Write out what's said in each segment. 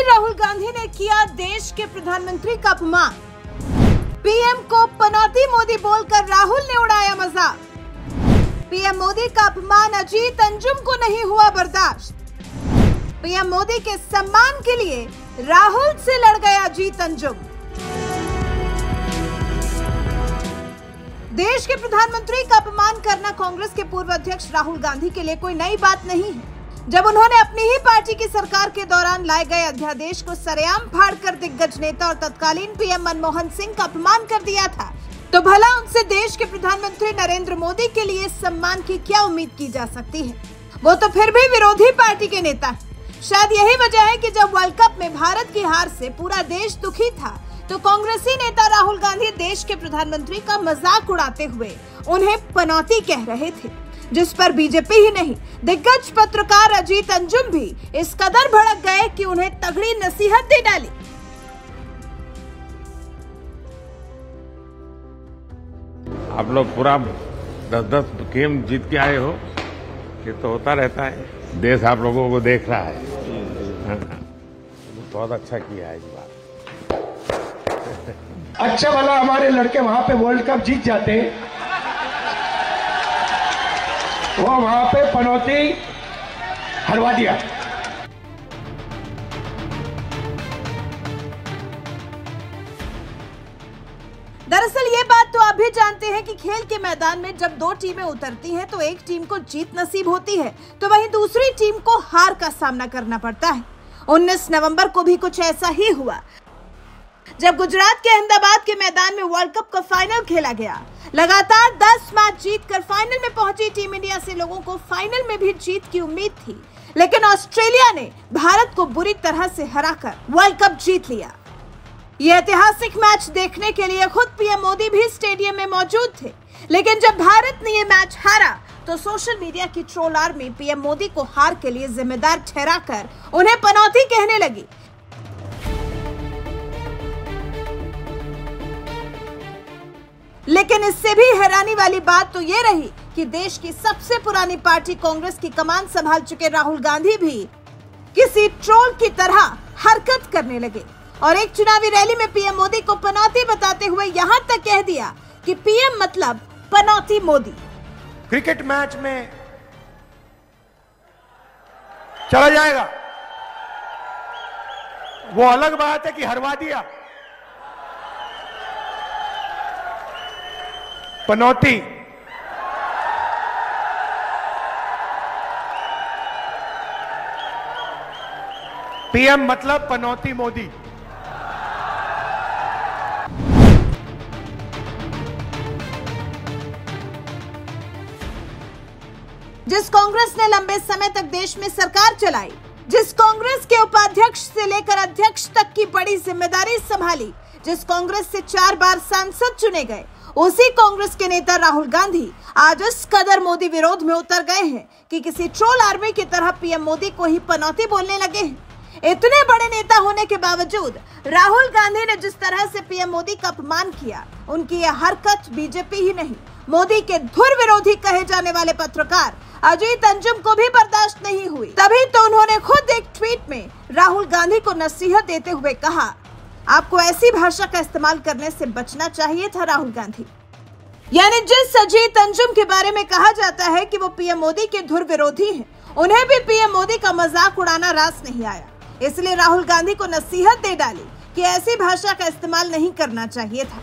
राहुल गांधी ने किया देश के प्रधानमंत्री का अपमान। पीएम को पनौती मोदी बोलकर राहुल ने उड़ाया मजाक। पीएम मोदी का अपमान अजीत अंजुम को नहीं हुआ बर्दाश्त। पीएम मोदी के सम्मान के लिए राहुल से लड़ गया अजीत अंजुम। देश के प्रधानमंत्री का अपमान करना कांग्रेस के पूर्व अध्यक्ष राहुल गांधी के लिए कोई नई बात नहीं है। जब उन्होंने अपनी ही पार्टी की सरकार के दौरान लाए गए अध्यादेश को सरेआम फाड़कर दिग्गज नेता और तत्कालीन पीएम मनमोहन सिंह का अपमान कर दिया था, तो भला उनसे देश के प्रधानमंत्री नरेंद्र मोदी के लिए सम्मान की क्या उम्मीद की जा सकती है? वो तो फिर भी विरोधी पार्टी के नेता हैं। शायद यही वजह है कि जब वर्ल्ड कप में भारत की हार से पूरा देश दुखी था, तो कांग्रेसी नेता राहुल गांधी देश के प्रधानमंत्री का मजाक उड़ाते हुए उन्हें पनौती कह रहे थे, जिस पर बीजेपी ही नहीं दिग्गज पत्रकार अजीत अंजुम भी इस कदर भड़क गए कि उन्हें तगड़ी नसीहत दे डाली। आप लोग पूरा 10-10 गेम जीत के आए हो, ये तो होता रहता है। देश आप लोगों को देख रहा है। बहुत अच्छा किया है इस बार। अच्छा भला हमारे लड़के वहां पे वर्ल्ड कप जीत जाते, वो वहां पे पनौती हरवा दिया। दरअसल ये बात तो आप भी जानते हैं कि खेल के मैदान में जब दो टीमें उतरती हैं तो एक टीम को जीत नसीब होती है, तो वहीं दूसरी टीम को हार का सामना करना पड़ता है। 19 नवंबर को भी कुछ ऐसा ही हुआ, जब गुजरात के अहमदाबाद के मैदान में वर्ल्ड कप का फाइनल खेला गया। लगातार 10 मैच जीतकर फाइनल में पहुंची टीम इंडिया से लोगों को फाइनल में भी जीत की उम्मीद थी, लेकिन ऑस्ट्रेलिया ने भारत को बुरी तरह से हराकर वर्ल्ड कप जीत लिया। यह ऐतिहासिक मैच देखने के लिए खुद पीएम मोदी भी स्टेडियम में मौजूद थे, लेकिन जब भारत ने यह मैच हारा तो सोशल मीडिया की ट्रोल आर्मी पीएम मोदी को हार के लिए जिम्मेदार ठहराकर उन्हें पनौती कहने लगी। लेकिन इससे भी हैरानी वाली बात तो ये रही कि देश की सबसे पुरानी पार्टी कांग्रेस की कमान संभाल चुके राहुल गांधी भी किसी ट्रोल की तरह हरकत करने लगे और एक चुनावी रैली में पीएम मोदी को पनौती बताते हुए यहां तक कह दिया कि पीएम मतलब पनौती मोदी। क्रिकेट मैच में चला जाएगा, वो अलग बात है कि हरवा दिया। पनौती पीएम मतलब पनौती मोदी। जिस कांग्रेस ने लंबे समय तक देश में सरकार चलाई, जिस कांग्रेस के उपाध्यक्ष से लेकर अध्यक्ष तक की बड़ी जिम्मेदारी संभाली, जिस कांग्रेस से 4 बार सांसद चुने गए, उसी कांग्रेस के नेता राहुल गांधी आज इस कदर मोदी विरोध में उतर गए हैं कि किसी ट्रोल आर्मी की तरह पीएम मोदी को ही पनौती बोलने लगे हैं। इतने बड़े नेता होने के बावजूद राहुल गांधी ने जिस तरह से पीएम मोदी का अपमान किया, उनकी यह हरकत बीजेपी ही नहीं, मोदी के धुर विरोधी कहे जाने वाले पत्रकार अजीत अंजुम को भी बर्दाश्त नहीं हुई। तभी तो उन्होंने खुद एक ट्वीट में राहुल गांधी को नसीहत देते हुए कहा, आपको ऐसी भाषा का इस्तेमाल करने से बचना चाहिए था राहुल गांधी। यानी जिस अजीत अंजुम के बारे में कहा जाता है कि वो पीएम मोदी के धुर विरोधी हैं, उन्हें भी पीएम मोदी का मजाक उड़ाना रास नहीं आया, इसलिए राहुल गांधी को नसीहत दे डाली कि ऐसी भाषा का इस्तेमाल नहीं करना चाहिए था।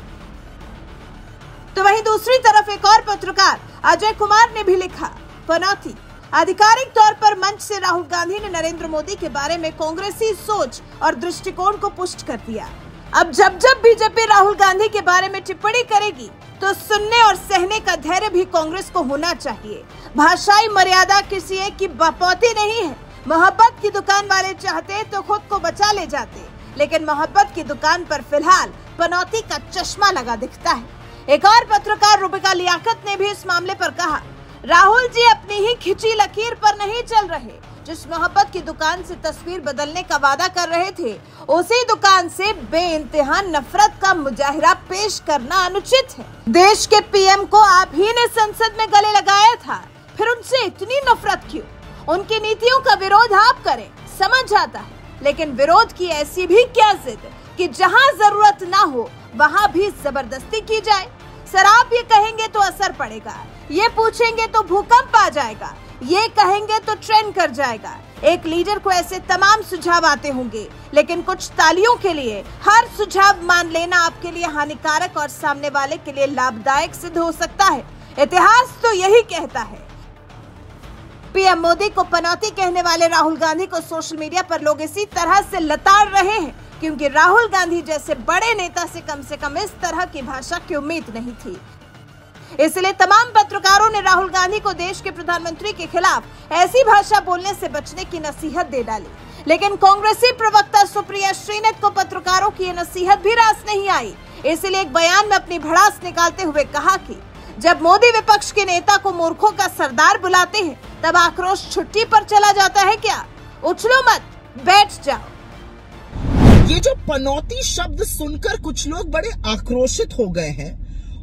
तो वहीं दूसरी तरफ एक और पत्रकार अजय कुमार ने भी लिखा, पनौती। आधिकारिक तौर पर मंच से राहुल गांधी ने नरेंद्र मोदी के बारे में कांग्रेसी सोच और दृष्टिकोण को पुष्ट कर दिया। अब जब जब बीजेपी राहुल गांधी के बारे में टिप्पणी करेगी तो सुनने और सहने का धैर्य भी कांग्रेस को होना चाहिए। भाषाई मर्यादा किसी एक की बपौती नहीं है। मोहब्बत की दुकान वाले चाहते तो खुद को बचा ले जाते, लेकिन मोहब्बत की दुकान पर फिलहाल पनौती का चश्मा लगा दिखता है। एक और पत्रकार रुबिका लियाकत ने भी इस मामले पर कहा, राहुल जी अपनी ही खिंची लकीर पर नहीं चल रहे। जिस मोहब्बत की दुकान से तस्वीर बदलने का वादा कर रहे थे, उसी दुकान से बेइंतहा नफरत का मुजाहिरा पेश करना अनुचित है। देश के पीएम को आप ही ने संसद में गले लगाया था, फिर उनसे इतनी नफरत क्यों? उनकी नीतियों का विरोध आप करें, समझ आता है। लेकिन विरोध की ऐसी भी क्या जिद कि जहां जरूरत ना हो वहां भी जबरदस्ती की जाए। सर आप ये कहेंगे तो असर पड़ेगा, ये पूछेंगे तो भूकंप आ जाएगा, ये कहेंगे तो ट्रेंड कर जाएगा। एक लीडर को ऐसे तमाम सुझाव आते होंगे, लेकिन कुछ तालियों के लिए हर सुझाव मान लेना आपके लिए हानिकारक और सामने वाले के लिए लाभदायक सिद्ध हो सकता है। इतिहास तो यही कहता है। पीएम मोदी को पनौती कहने वाले राहुल गांधी को सोशल मीडिया पर लोग इसी तरह से लताड़ रहे हैं, क्योंकि राहुल गांधी जैसे बड़े नेता से कम इस तरह की भाषा की उम्मीद नहीं थी। इसलिए तमाम पत्रकारों ने राहुल गांधी को देश के प्रधानमंत्री के खिलाफ ऐसी भाषा बोलने से बचने की नसीहत दे डाली। लेकिन कांग्रेसी प्रवक्ता सुप्रिया श्रीनाथ को पत्रकारों की ये नसीहत भी रास नहीं आई। इसलिए एक बयान में अपनी भड़ास निकालते हुए कहा कि जब मोदी विपक्ष के नेता को मूर्खों का सरदार बुलाते हैं, तब आक्रोश छुट्टी पर चला जाता है क्या? उछलो मत, बैठ जाओ। ये जो पनौती शब्द सुनकर कुछ लोग बड़े आक्रोशित हो गए हैं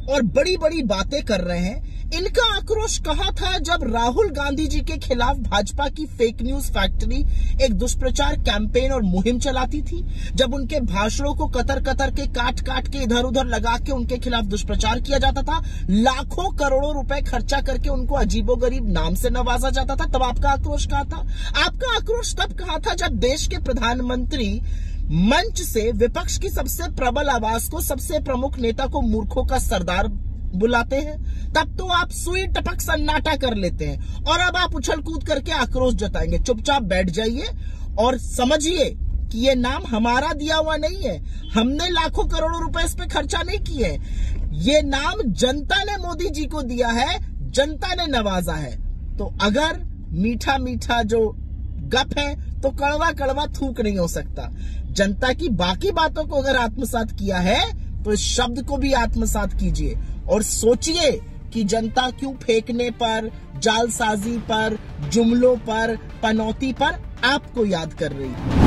और बड़ी बड़ी बातें कर रहे हैं। इनका आक्रोश कहाँ था जब राहुल गांधी जी के खिलाफ भाजपा की फेक न्यूज फैक्ट्री एक दुष्प्रचार कैंपेन और मुहिम चलाती थी, जब उनके भाषणों को कतर के काट के इधर उधर लगा के उनके खिलाफ दुष्प्रचार किया जाता था, लाखों करोड़ों रुपए खर्चा करके उनको अजीबोगरीब नाम से नवाजा जाता था, तब आपका आक्रोश कहाँ था? आपका आक्रोश तब कहाँ था जब देश के प्रधानमंत्री मंच से विपक्ष की सबसे प्रबल आवाज को, सबसे प्रमुख नेता को मूर्खों का सरदार बुलाते हैं। तब तो आप सुई टपक सन्नाटा कर लेते हैं और अब आप उछल कूद करके आक्रोश जताएंगे। चुपचाप बैठ जाइए और समझिए कि ये नाम हमारा दिया हुआ नहीं है, हमने लाखों करोड़ों रुपए इस पे खर्चा नहीं किए। ये नाम जनता ने मोदी जी को दिया है, जनता ने नवाजा है। तो अगर मीठा मीठा जो गप है तो कड़वा कड़वा थूक नहीं हो सकता। जनता की बाकी बातों को अगर आत्मसात किया है तो इस शब्द को भी आत्मसात कीजिए और सोचिए कि जनता क्यों फेंकने पर, जालसाजी पर, जुमलों पर, पनौती पर आपको याद कर रही है।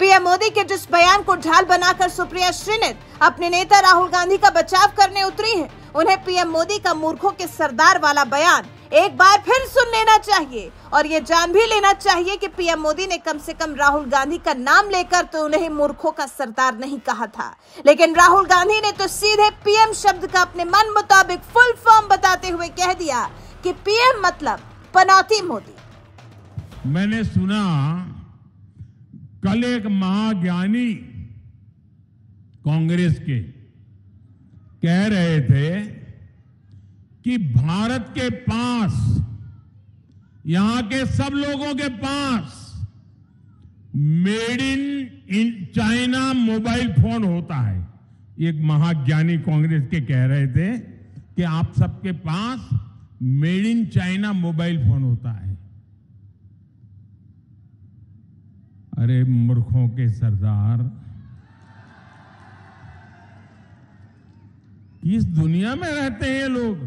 पीएम मोदी के जिस बयान को ढाल बनाकर सुप्रिया श्रीनाथ अपने नेता राहुल गांधी का बचाव करने उतरी हैं, उन्हें पीएम मोदी का मूर्खों के सरदार वाला बयान एक बार फिर सुन लेना चाहिए और ये जान भी लेना चाहिए कि पीएम मोदी ने कम से कम राहुल गांधी का नाम लेकर तो उन्हें मूर्खों का सरदार नहीं कहा था, लेकिन राहुल गांधी ने तो सीधे पीएम शब्द का अपने मन मुताबिक फुल फॉर्म बताते हुए कह दिया कि पीएम मतलब पनौती मोदी। मैंने सुना कल एक महाज्ञानी कांग्रेस के कह रहे थे कि भारत के पास, यहां के सब लोगों के पास made in China mobile phone होता है। एक महाज्ञानी कांग्रेस के कह रहे थे कि आप सबके पास made in China mobile phone होता है। अरे मूर्खों के सरदार, किस दुनिया में रहते हैं ये लोग?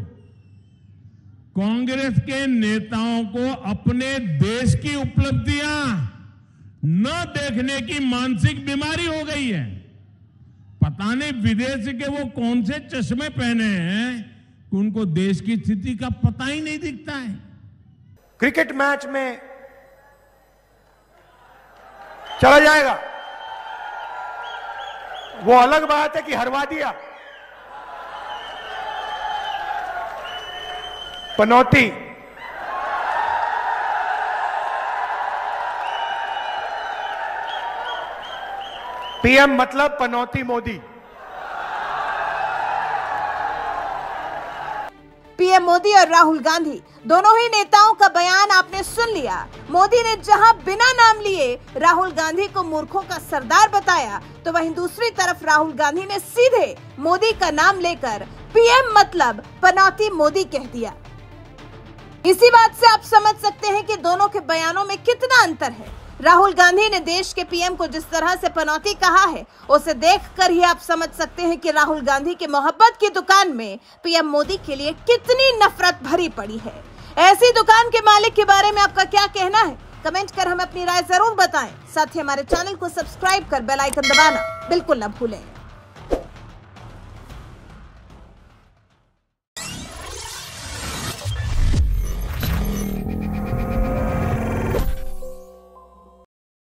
कांग्रेस के नेताओं को अपने देश की उपलब्धियां न देखने की मानसिक बीमारी हो गई है। पता नहीं विदेश के वो कौन से चश्मे पहने हैं कि उनको देश की स्थिति का पता ही नहीं दिखता है। क्रिकेट मैच में चला जाएगा, वो अलग बात है कि हरवा दिया। पनौती पीएम मतलब पनौती मोदी। पीएम मोदी और राहुल गांधी दोनों ही नेताओं का बयान आपने सुन लिया। मोदी ने जहां बिना नाम लिए राहुल गांधी को मूर्खों का सरदार बताया, तो वहीं दूसरी तरफ राहुल गांधी ने सीधे मोदी का नाम लेकर पीएम मतलब पनौती मोदी कह दिया। इसी बात से आप समझ सकते हैं कि दोनों के बयानों में कितना अंतर है। राहुल गांधी ने देश के पीएम को जिस तरह से पनौती कहा है, उसे देखकर ही आप समझ सकते हैं कि राहुल गांधी की मोहब्बत की दुकान में पीएम मोदी के लिए कितनी नफरत भरी पड़ी है। ऐसी दुकान के मालिक के बारे में आपका क्या कहना है? कमेंट कर हमें अपनी राय जरूर बताएं। साथ ही हमारे चैनल को सब्सक्राइब कर बेल आइकन दबाना बिल्कुल न भूलें।